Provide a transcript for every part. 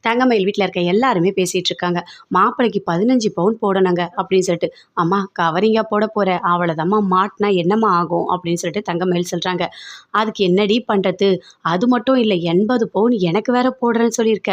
தங்கமயில் வீட்டில் இருக்க எல்லாருமே பேசிகிட்டு இருக்காங்க. மாப்பிள்ளைக்கு 15 பவுன் போடணுங்க அப்படின்னு சொல்லிட்டு. அம்மா கவரிங்கா போட போகிற அவ்வளோதாம்மா, மாட்டினா என்னம்மா ஆகும் அப்படின்னு சொல்லிட்டு தங்கமயில் சொல்கிறாங்க. அதுக்கு என்னடி பண்ணுறது, அது மட்டும் இல்லை 80 பவுன் எனக்கு வேற போடுறேன்னு சொல்லியிருக்க,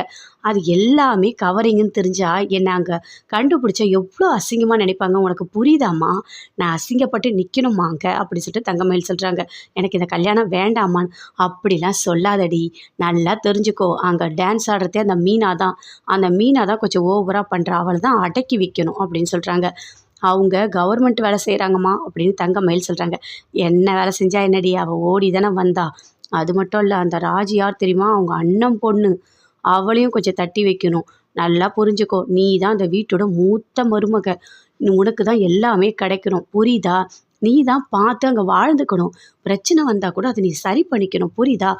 அது எல்லாமே கவரிங்குன்னு தெரிஞ்சா என்ன அங்கே கண்டுபிடிச்சா எவ்வளோ அசிங்கமாக நினைப்பாங்க, உனக்கு புரியுதாம்மா? நான் அசிங்கப்பட்டு நிற்கணுமா அங்கே அப்படின்னு சொல்லிட்டு தங்கமயில் சொல்கிறாங்க. எனக்கு இந்த கல்யாணம் வேண்டாமான்னு. அப்படிலாம் சொல்லாதடி, நல்லா தெரிஞ்சுக்கோ, அங்கே டான்ஸ் ஆடுறதே அந்த மீனா தான். அந்த மீனா தான் கொஞ்சம் ஓவராக பண்ணுறா, அவளை தான் அடக்கி வைக்கணும் அப்படின்னு சொல்கிறாங்க. அவங்க கவர்மெண்ட் வேலை செய்கிறாங்கம்மா அப்படின்னு தங்கமயில் சொல்கிறாங்க. என்ன வேலை செஞ்சா என்னடி, அவள் ஓடி தானே வந்தா. அது மட்டும் இல்லை, அந்த ராஜி யார் தெரியுமா, அவங்க அண்ணன் பொண்ணு. அவளையும் கொஞ்சம் தட்டி வைக்கணும். நல்லா புரிஞ்சுக்கோ, நீ தான் அந்த வீட்டோட மூத்த மருமக, உனக்கு தான் எல்லாமே கிடைக்கணும், புரியுதா? நீ தான் பார்த்து அங்கே வாழ்ந்துக்கணும். பிரச்சனை வந்தால் கூட அதை நீ சரி பண்ணிக்கணும், புரியுதா?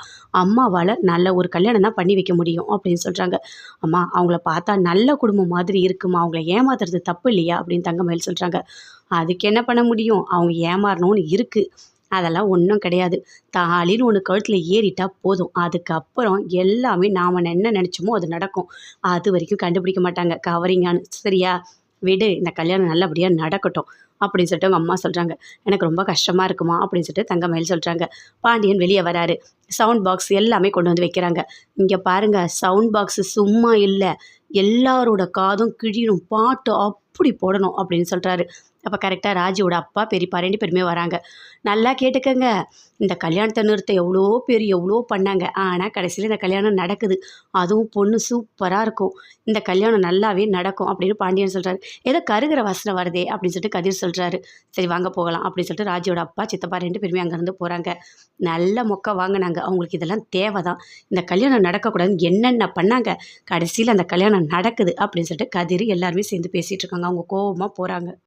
அம்மாவால் நல்ல ஒரு கல்யாணம் தான் பண்ணி வைக்க முடியும் அப்படின்னு சொல்கிறாங்க. அம்மா அவங்கள பார்த்தா நல்ல குடும்பம் மாதிரி இருக்குமா, அவங்கள ஏமாத்துறது தப்பு இல்லையா அப்படின்னு தங்கமயில் சொல்கிறாங்க. அதுக்கு என்ன பண்ண முடியும், அவங்க ஏமாறணும்னு இருக்குது, அதெல்லாம் ஒன்றும் கிடையாது. தாலின்னு ஒன்று கழுத்தில் ஏறிட்டா போதும், அதுக்கப்புறம் எல்லாமே நாம் என்ன நினச்சோமோ அது நடக்கும். அது வரைக்கும் கண்டுபிடிக்க மாட்டாங்க கவரிங்கான்னு. சரியா, விடு, இந்த கல்யாணம் நல்லபடியாக நடக்கட்டும் அப்படின்னு சொல்லிட்டு அவங்க அம்மா சொல்கிறாங்க. எனக்கு ரொம்ப கஷ்டமாக இருக்குமா அப்படின்னு சொல்லிட்டு தங்கமயில் சொல்கிறாங்க. பாண்டியன் வெளியே வராரு. சவுண்ட் பாக்ஸ் எல்லாமே கொண்டு வந்து வைக்கிறாங்க. இங்கே பாருங்கள், சவுண்ட் பாக்ஸு சும்மா இல்லை, எல்லாரோட காதும் கிழியணும், பாட்டு அப்படி போடணும் அப்படின்னு சொல்கிறாரு. அப்போ கரெக்டாக ராஜியோட அப்பா பெரியப்பா 2 பேருமே வராங்க. நல்லா கேட்டுக்கங்க, இந்த கல்யாணத்தை நிறுத்த எவ்வளோ பேர் எவ்வளோ பண்ணாங்க, ஆனால் கடைசியில் இந்த கல்யாணம் நடக்குது. அதுவும் பொண்ணு சூப்பராக இருக்கும், இந்த கல்யாணம் நல்லாவே நடக்கும் அப்படின்னு பாண்டியன் சொல்கிறாரு. ஏதோ கருகிற வாசனை வருதே அப்படின்னு சொல்லிட்டு கதிர் சொல்கிறாரு. சரி வாங்க போகலாம் அப்படின்னு சொல்லிட்டு ராஜியோட அப்பா சித்தப்பா 2 பேருமே அங்கேருந்து போகிறாங்க. நல்ல மொக்கை வாங்கினாங்க, அவங்களுக்கு இதெல்லாம் தேவை தான். இந்த கல்யாணம் நடக்கக்கூடாதுன்னு என்னென்ன பண்ணாங்க, கடைசியில் அந்த கல்யாணம் நடக்குது அப்படின்னு சொல்லிட்டு கதிர் எல்லாருமே சேர்ந்து பேசிகிட்டு இருக்காங்க. அவங்க கோவமாக போகிறாங்க.